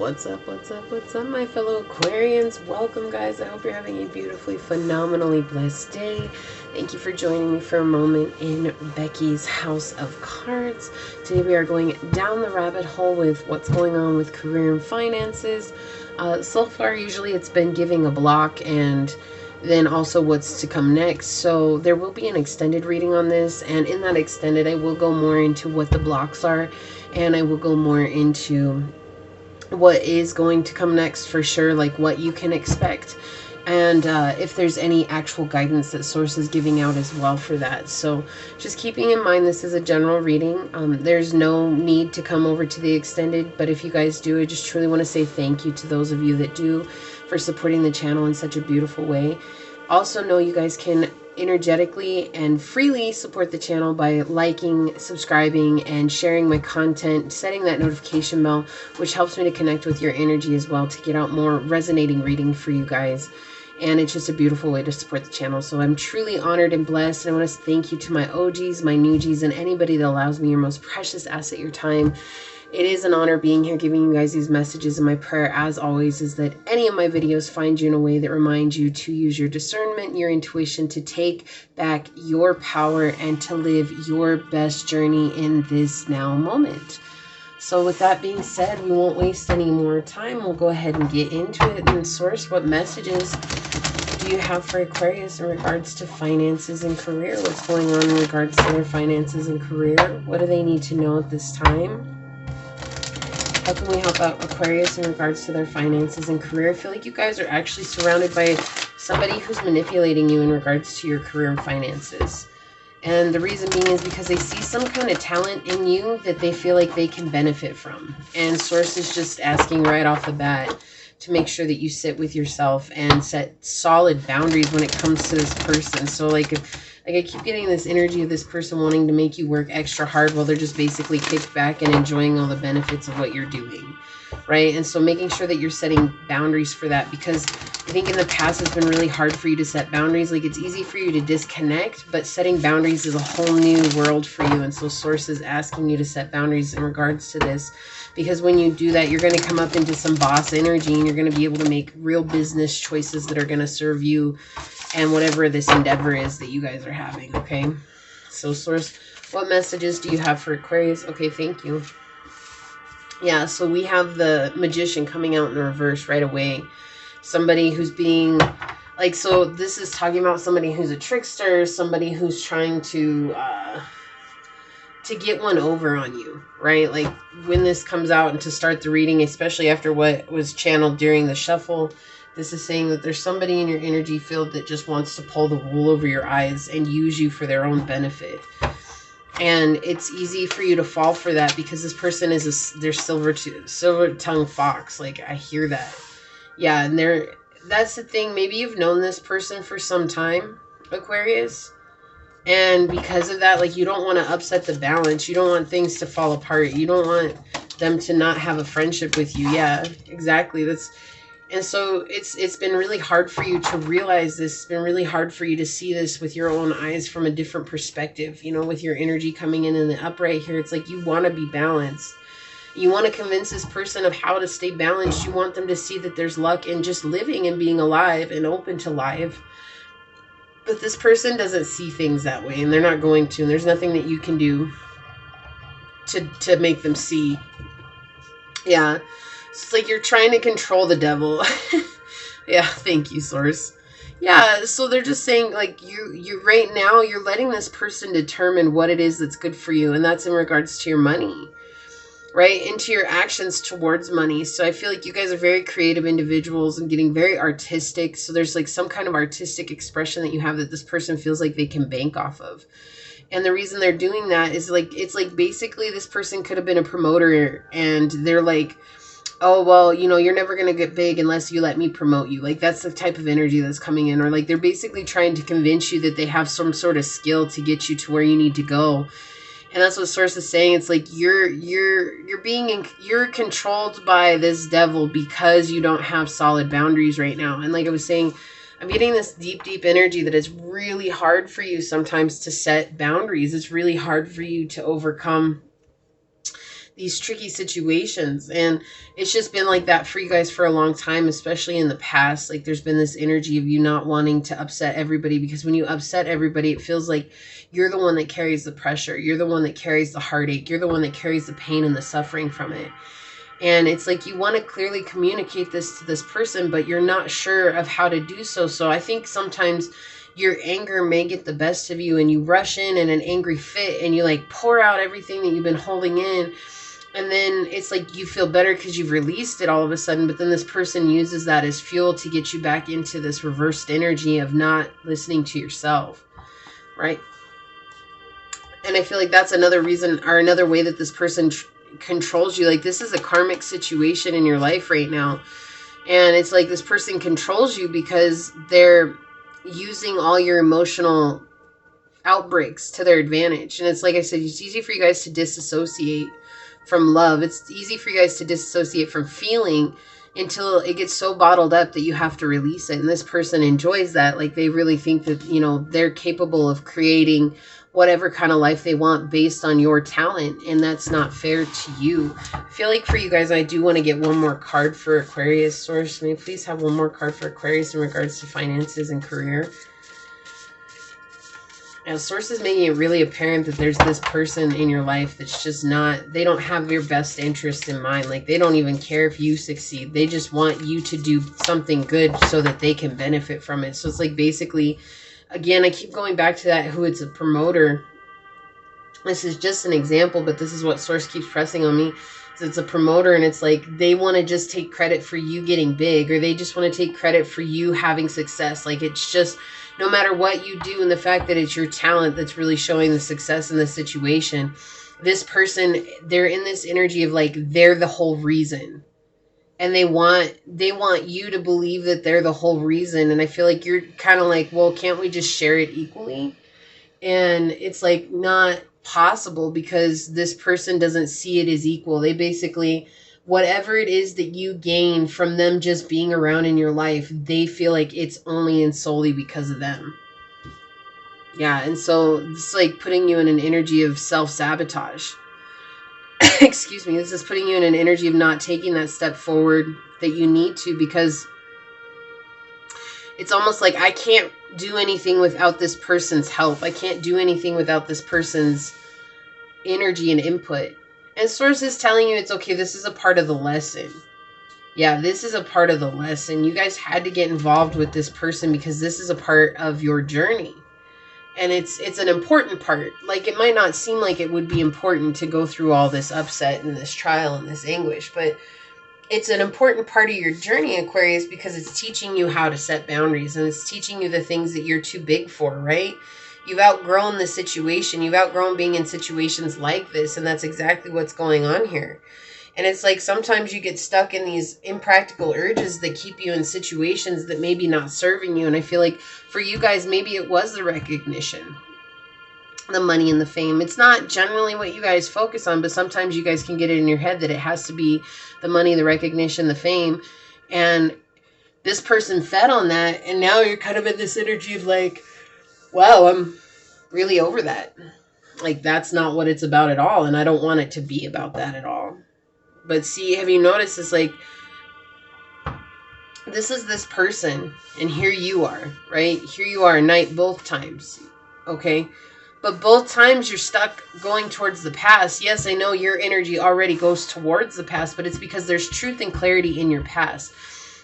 What's up, what's up, what's up, my fellow Aquarians? Welcome, guys. I hope you're having a beautifully, phenomenally blessed day. Thank you for joining me for a moment in Becky's House of Cards. Today we are going down the rabbit hole with what's going on with career and finances. So far, usually it's been giving a block and then also what's to come next. So there will be an extended reading on this, and in that extended, I will go more into what the blocks are, and I will go more into what is going to come next for sure, like what you can expect, and if there's any actual guidance that source is giving out as well for that. So just keeping in mind this is a general reading. There's no need to come over to the extended, but if you guys do, I just truly want to say thank you to those of you that do for supporting the channel in such a beautiful way. Also know you guys can energetically and freely support the channel by liking, subscribing, and sharing my content, setting that notification bell, which helps me to connect with your energy as well to get out more resonating reading for you guys. And it's just a beautiful way to support the channel. So I'm truly honored and blessed. And I want to thank you to my OGs, my newgies, and anybody that allows me your most precious asset, your time. It is an honor being here giving you guys these messages, and my prayer as always is that any of my videos find you in a way that reminds you to use your discernment, your intuition, to take back your power and to live your best journey in this now moment. So with that being said, we won't waste any more time. We'll go ahead and get into it. And source, what messages do you have for Aquarius in regards to finances and career? What's going on in regards to their finances and career? What do they need to know at this time? How can we help out Aquarius in regards to their finances and career? I feel like you guys are actually surrounded by somebody who's manipulating you in regards to your career and finances. And the reason being is because they see some kind of talent in you that they feel like they can benefit from. And source is just asking right off the bat to make sure that you sit with yourself and set solid boundaries when it comes to this person. So like I keep getting this energy of this person wanting to make you work extra hard while they're just basically kicked back and enjoying all the benefits of what you're doing, right? And so making sure that you're setting boundaries for that, because I think in the past it's been really hard for you to set boundaries. Like it's easy for you to disconnect, but setting boundaries is a whole new world for you. And so source is asking you to set boundaries in regards to this, because when you do that, you're going to come up into some boss energy and you're going to be able to make real business choices that are going to serve you and whatever this endeavor is that you guys are having. Okay, so source, what messages do you have for Aquarius? Okay, thank you. Yeah, so we have the Magician coming out in the reverse right away. Somebody who's being like, so this is talking about somebody who's a trickster, somebody who's trying to get one over on you, right? Like when this comes out and to start the reading, especially after what was channeled during the shuffle, this is saying that there's somebody in your energy field that just wants to pull the wool over your eyes and use you for their own benefit. And it's easy for you to fall for that because this person is their silver-tongued fox. Like I hear that. Yeah, and that's the thing. Maybe you've known this person for some time, Aquarius. And because of that, like you don't want to upset the balance. You don't want things to fall apart. You don't want them to not have a friendship with you. Yeah, exactly. And so it's been really hard for you to realize this. It's been really hard for you to see this with your own eyes from a different perspective. You know, with your energy coming in the upright here, it's like you want to be balanced. You want to convince this person of how to stay balanced. You want them to see that there's luck in just living and being alive and open to life. But this person doesn't see things that way, and they're not going to. And there's nothing that you can do to make them see. Yeah. It's like you're trying to control the devil. Yeah, thank you, source. Yeah, so they're just saying like you right now you're letting this person determine what it is that's good for you, and that's in regards to your money, right? Into your actions towards money. So I feel like you guys are very creative individuals and getting very artistic. So there's like some kind of artistic expression that you have that this person feels like they can bank off of. And the reason they're doing that is like, it's like basically this person could have been a promoter and they're like, oh, well, you know, you're never going to get big unless you let me promote you. Like that's the type of energy that's coming in. Or like they're basically trying to convince you that they have some sort of skill to get you to where you need to go. And that's what source is saying. It's like you're controlled by this devil because you don't have solid boundaries right now. And like I was saying, I'm getting this deep energy that it's really hard for you sometimes to set boundaries. It's really hard for you to overcome these tricky situations. And it's just been like that for you guys for a long time, especially in the past. Like there's been this energy of you not wanting to upset everybody, because when you upset everybody, it feels like you're the one that carries the pressure. You're the one that carries the heartache. You're the one that carries the pain and the suffering from it. And it's like you want to clearly communicate this to this person, but you're not sure of how to do so. So I think sometimes your anger may get the best of you, and you rush in an angry fit and you like pour out everything that you've been holding in. And then it's like you feel better because you've released it all of a sudden. But then this person uses that as fuel to get you back into this reversed energy of not listening to yourself. Right? And I feel like that's another reason, or another way that this person controls you. Like this is a karmic situation in your life right now. And it's like this person controls you because they're using all your emotional outbreaks to their advantage. And it's like I said, it's easy for you guys to disassociate from love. It's easy for you guys to disassociate from feeling until it gets so bottled up that you have to release it. And this person enjoys that. Like they really think that, you know, they're capable of creating whatever kind of life they want based on your talent. And that's not fair to you. I feel like for you guys, I do want to get one more card for Aquarius. Source, may please have one more card for Aquarius in regards to finances and career. And Source is making it really apparent that there's this person in your life that's just not, they don't have your best interest in mind. Like they don't even care if you succeed. They just want you to do something good so that they can benefit from it. So it's like basically, again, I keep going back to that, who it's a promoter. This is just an example, but this is what Source keeps pressing on me. So it's a promoter, and it's like they want to just take credit for you getting big, or they just want to take credit for you having success. Like it's just, no matter what you do, and the fact that it's your talent that's really showing the success in the situation, this person, they're in this energy of like they're the whole reason. And they want you to believe that they're the whole reason. And I feel like you're kind of like, well, can't we just share it equally? And it's like not possible, because this person doesn't see it as equal. They basically, whatever it is that you gain from them just being around in your life, they feel like it's only and solely because of them. Yeah, and so it's like putting you in an energy of self-sabotage. Excuse me, this is putting you in an energy of not taking that step forward that you need to, because it's almost like I can't do anything without this person's help. I can't do anything without this person's energy and input. And Source is telling you it's okay. This is a part of the lesson. Yeah, this is a part of the lesson. You guys had to get involved with this person because this is a part of your journey. And it's an important part. Like, it might not seem like it would be important to go through all this upset and this trial and this anguish, but it's an important part of your journey, Aquarius, because it's teaching you how to set boundaries, and it's teaching you the things that you're too big for, right? You've outgrown the situation. You've outgrown being in situations like this, and that's exactly what's going on here. And it's like sometimes you get stuck in these impractical urges that keep you in situations that maybe not serving you. And I feel like for you guys, maybe it was the recognition, the money and the fame. It's not generally what you guys focus on, but sometimes you guys can get it in your head that it has to be the money, the recognition, the fame. And this person fed on that. And now you're kind of in this energy of like, wow, I'm really over that. Like, that's not what it's about at all. And I don't want it to be about that at all. But see, have you noticed it's like, this is this person, and here you are, right? Here you are, night both times, okay? But both times you're stuck going towards the past. Yes, I know your energy already goes towards the past, but it's because there's truth and clarity in your past.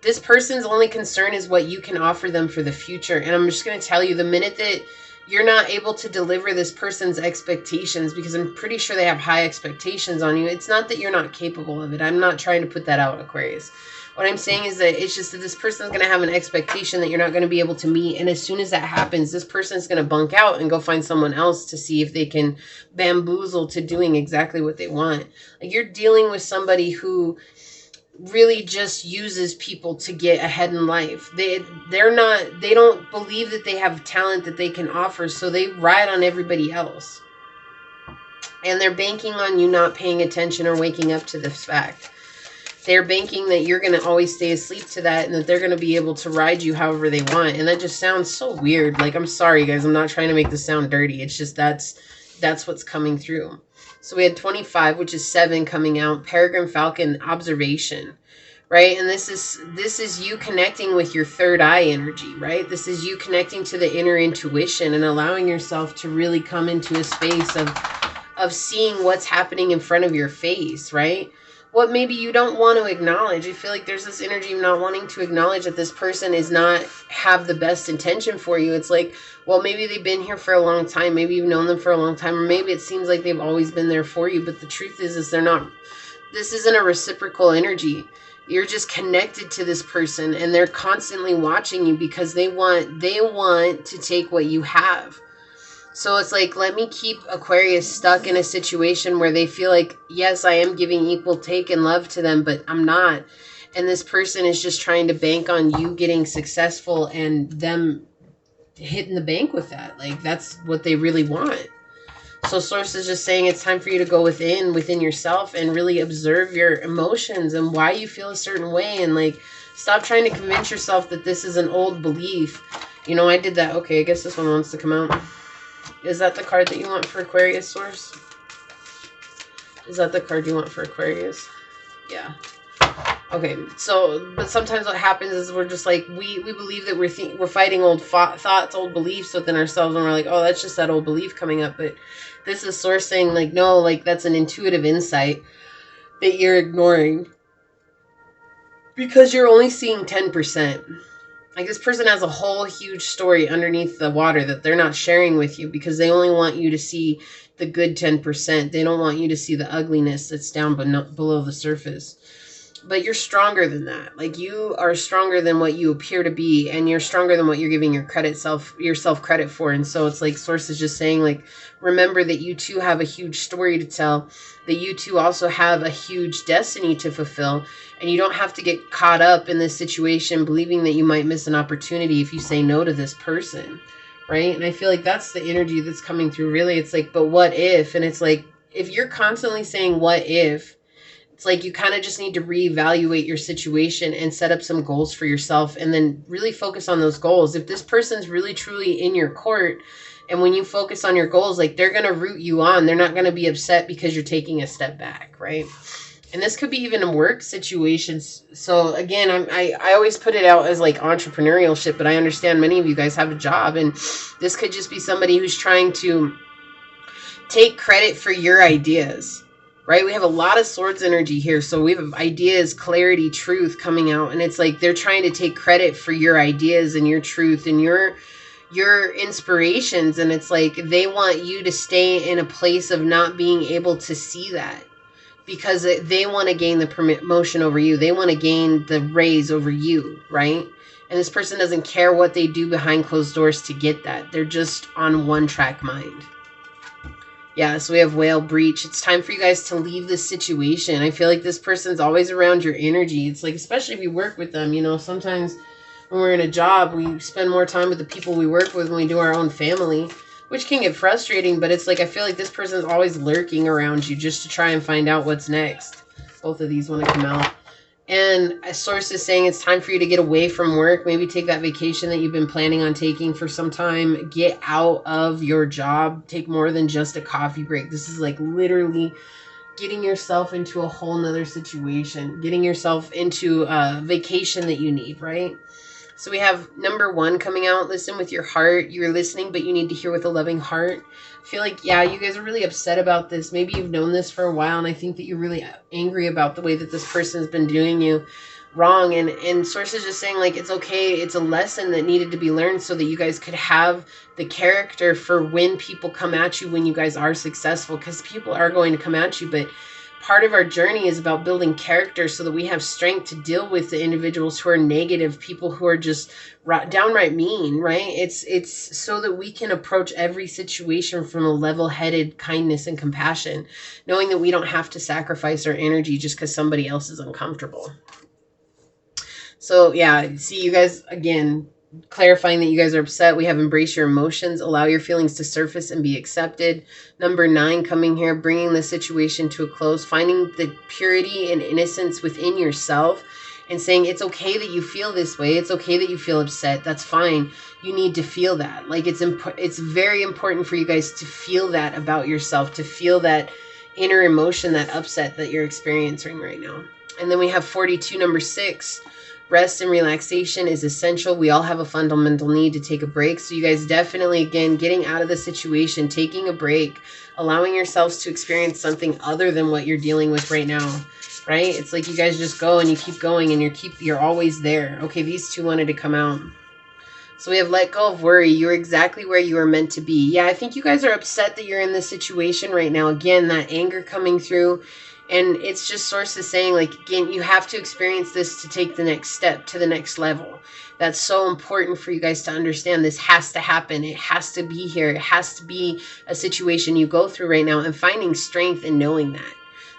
This person's only concern is what you can offer them for the future. And I'm just going to tell you, the minute that you're not able to deliver this person's expectations, because I'm pretty sure they have high expectations on you. It's not that you're not capable of it. I'm not trying to put that out, Aquarius. What I'm saying is that it's just that this person's going to have an expectation that you're not going to be able to meet. And as soon as that happens, this person's going to bunk out and go find someone else to see if they can bamboozle to doing exactly what they want. Like, you're dealing with somebody who really just uses people to get ahead in life. They don't believe that they have talent that they can offer, so they ride on everybody else. And they're banking on you not paying attention or waking up to this fact. They're banking that you're going to always stay asleep to that, and that they're going to be able to ride you however they want. And that just sounds so weird. Like, I'm sorry, guys. I'm not trying to make this sound dirty. It's just that's that's what's coming through. So we had 25, which is 7 coming out. Peregrine Falcon, observation, right? And this is you connecting with your third eye energy, right? This is you connecting to the inner intuition and allowing yourself to really come into a space of seeing what's happening in front of your face, right? What maybe you don't want to acknowledge. I feel like there's this energy of not wanting to acknowledge that this person is not have the best intention for you. It's like, well, maybe they've been here for a long time. Maybe you've known them for a long time, or maybe it seems like they've always been there for you. But the truth is they're not. This isn't a reciprocal energy. You're just connected to this person, and they're constantly watching you because they want to take what you have. So it's like, let me keep Aquarius stuck in a situation where they feel like, yes, I am giving equal take and love to them, but I'm not. And this person is just trying to bank on you getting successful and them hitting the bank with that. Like, that's what they really want. So Source is just saying it's time for you to go within yourself and really observe your emotions and why you feel a certain way. And like, stop trying to convince yourself that this is an old belief. You know, I did that. Okay, I guess this one wants to come out. Is that the card that you want for Aquarius, Source? Is that the card you want for Aquarius? Yeah. Okay, so, but sometimes what happens is we're just like, we believe that we're fighting old thoughts, old beliefs within ourselves, and we're like, oh, that's just that old belief coming up. But this is Source saying, like, no, like, that's an intuitive insight that you're ignoring because you're only seeing 10%. Like, this person has a whole huge story underneath the water that they're not sharing with you because they only want you to see the good 10%. They don't want you to see the ugliness that's down below the surface. But you're stronger than that. Like, you are stronger than what you appear to be, and you're stronger than what you're giving yourself credit for. And so it's like Source is just saying, like, remember that you too have a huge story to tell, that you too also have a huge destiny to fulfill, and you don't have to get caught up in this situation believing that you might miss an opportunity if you say no to this person, right? And I feel like that's the energy that's coming through. Really, it's like, but what if? And it's like, if you're constantly saying what if, it's like you kind of just need to reevaluate your situation and set up some goals for yourself and then really focus on those goals. If this person's really truly in your court, and when you focus on your goals, like, they're going to root you on. They're not going to be upset because you're taking a step back, right? And this could be even in work situations. So again, I always put it out as like entrepreneurship, but I understand many of you guys have a job, and this could just be somebody who's trying to take credit for your ideas. Right? We have a lot of Swords energy here. So we have ideas, clarity, truth coming out. And it's like they're trying to take credit for your ideas and your truth and your inspirations. And it's like they want you to stay in a place of not being able to see that because they want to gain the promotion over you. They want to gain the raise over you, right? And this person doesn't care what they do behind closed doors to get that. They're just on one track mind. Yeah, so we have Whale Breach. It's time for you guys to leave this situation. I feel like this person's always around your energy. It's like, especially if you work with them, you know, sometimes when we're in a job, we spend more time with the people we work with when we do our own family, which can get frustrating. But it's like, I feel like this person's always lurking around you just to try and find out what's next. Both of these want to come out. And a Source is saying it's time for you to get away from work. Maybe take that vacation that you've been planning on taking for some time. Get out of your job. Take more than just a coffee break. This is like literally getting yourself into a whole nother situation. Getting yourself into a vacation that you need, right? So we have number 1 coming out. Listen with your heart. You're listening, but you need to hear with a loving heart. I feel like, yeah, you guys are really upset about this. Maybe you've known this for a while, and I think that you're really angry about the way that this person's been doing you wrong. And Source is just saying, like, it's okay. It's a lesson that needed to be learned so that you guys could have the character for when people come at you when you guys are successful, because people are going to come at you, but part of our journey is about building character so that we have strength to deal with the individuals who are negative, people who are just downright mean, right? It's so that we can approach every situation from a level-headed kindness and compassion, knowing that we don't have to sacrifice our energy just because somebody else is uncomfortable. So yeah, see, you guys, again, clarifying that you guys are upset. We have embrace your emotions, allow your feelings to surface and be accepted. Number 9 coming here, bringing the situation to a close, finding the purity and innocence within yourself and saying it's okay that you feel this way. It's okay that you feel upset. That's fine. You need to feel that. Like it's very important for you guys to feel that about yourself, to feel that inner emotion, that upset that you're experiencing right now. And then we have 42, number 6. Rest and relaxation is essential. We all have a fundamental need to take a break. So you guys definitely, again, getting out of the situation, taking a break, allowing yourselves to experience something other than what you're dealing with right now, right? It's like you guys just go and you keep going and you're always there. Okay, these two wanted to come out. So we have let go of worry. You're exactly where you are meant to be. Yeah, I think you guys are upset that you're in this situation right now. Again, that anger coming through. And it's just sources saying, like, again, you have to experience this to take the next step, to the next level. That's so important for you guys to understand. This has to happen. It has to be here. It has to be a situation you go through right now, and finding strength in knowing that.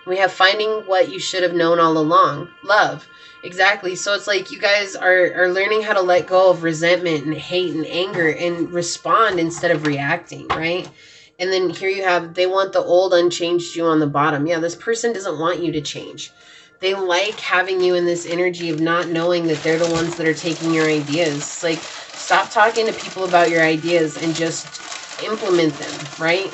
We have finding what you should have known all along. Love. Exactly. So it's like you guys are learning how to let go of resentment and hate and anger and respond instead of reacting, right? And then here you have, they want the old unchanged you on the bottom. Yeah, this person doesn't want you to change. They like having you in this energy of not knowing that they're the ones that are taking your ideas. It's like, stop talking to people about your ideas and just implement them, right?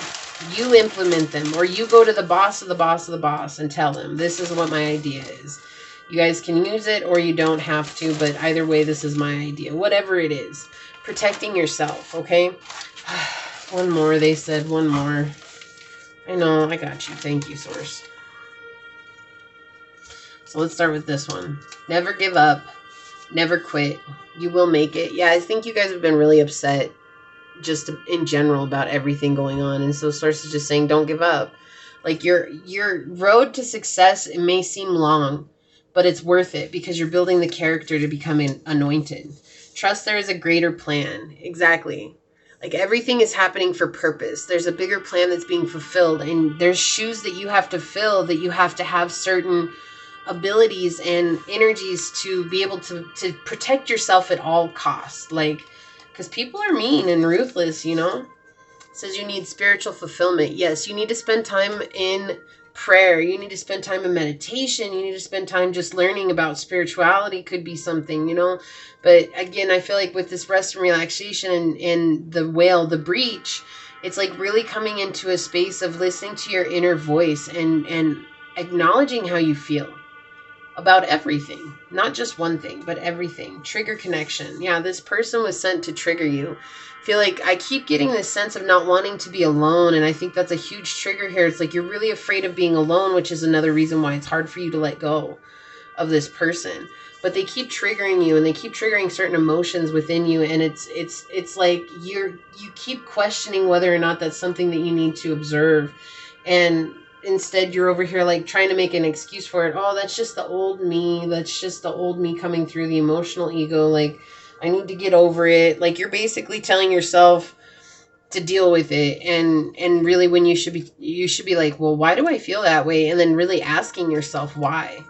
You implement them, or you go to the boss of the boss of the boss and tell them, this is what my idea is. You guys can use it or you don't have to, but either way, this is my idea. Whatever it is. Protecting yourself, okay? One more, they said, one more. I know, I got you. Thank you, Source. So let's start with this one. Never give up. Never quit. You will make it. Yeah, I think you guys have been really upset just in general about everything going on. And so Source is just saying, don't give up. Like your road to success, it may seem long, but it's worth it because you're building the character to become anointed. Trust there is a greater plan. Exactly. Like everything is happening for purpose. There's a bigger plan that's being fulfilled, and there's shoes that you have to fill, that you have to have certain abilities and energies to be able to protect yourself at all costs. Like, because people are mean and ruthless, you know? It says you need spiritual fulfillment. Yes, you need to spend time in prayer. You need to spend time in meditation. You need to spend time just learning about spirituality. Could be something, you know? But again, I feel like with this rest and relaxation and the whale, the breach, it's like really coming into a space of listening to your inner voice and acknowledging how you feel about everything. Not just one thing, but everything. Trigger connection. Yeah, this person was sent to trigger you. I feel like I keep getting this sense of not wanting to be alone, and I think that's a huge trigger here. It's like you're really afraid of being alone, which is another reason why it's hard for you to let go of this person. But they keep triggering you, and they keep triggering certain emotions within you, and it's like you keep questioning whether or not that's something that you need to observe, and instead you're over here like trying to make an excuse for it. Oh, that's just the old me. That's just the old me coming through, the emotional ego. Like, I need to get over it. Like, you're basically telling yourself to deal with it, and really when you should be like, well, why do I feel that way? And then really asking yourself why.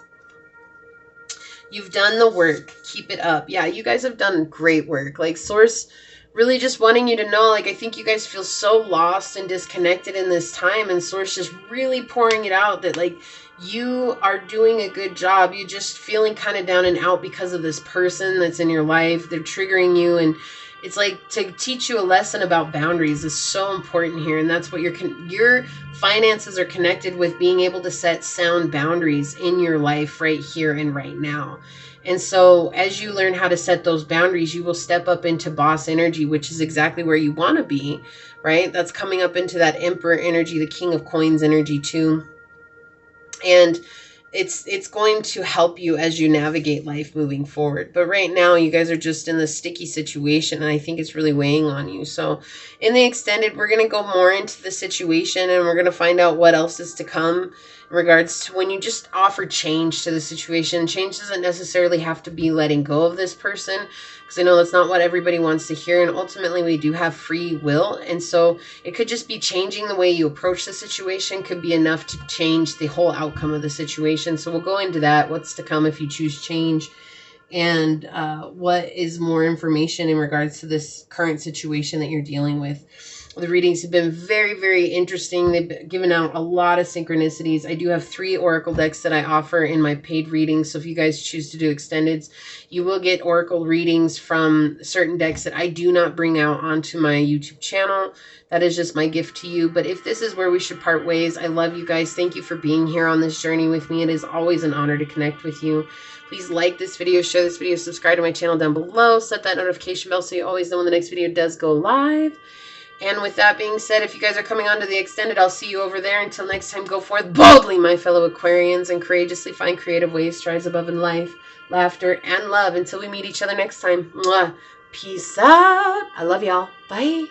You've done the work. Keep it up. Yeah, you guys have done great work. Like, Source really just wanting you to know, like, I think you guys feel so lost and disconnected in this time, and Source just really pouring it out that, like, you are doing a good job. You're just feeling kind of down and out because of this person that's in your life. They're triggering you, and it's like to teach you a lesson about boundaries is so important here. And that's what your finances are connected with, being able to set sound boundaries in your life right here and right now. And so as you learn how to set those boundaries, you will step up into boss energy, which is exactly where you want to be, right? That's coming up into that emperor energy, the king of coins energy too. And it's going to help you as you navigate life moving forward. But right now, you guys are just in this sticky situation, and I think it's really weighing on you. So in the extended, we're going to go more into the situation, and we're going to find out what else is to come in regards to when you just offer change to the situation. Change doesn't necessarily have to be letting go of this person, because I know that's not what everybody wants to hear. And ultimately, we do have free will. And so it could just be changing the way you approach the situation could be enough to change the whole outcome of the situation. So we'll go into that, what's to come if you choose change, and what is more information in regards to this current situation that you're dealing with. The readings have been very, very interesting. They've given out a lot of synchronicities. I do have 3 oracle decks that I offer in my paid readings. So if you guys choose to do extendeds, you will get oracle readings from certain decks that I do not bring out onto my YouTube channel. That is just my gift to you. But if this is where we should part ways, I love you guys. Thank you for being here on this journey with me. It is always an honor to connect with you. Please like this video, share this video, subscribe to my channel down below, set that notification bell so you always know when the next video does go live. And with that being said, if you guys are coming on to the extended, I'll see you over there. Until next time, go forth boldly, my fellow Aquarians, and courageously find creative ways to rise above in life, laughter, and love. Until we meet each other next time. Mwah. Peace out. I love y'all. Bye.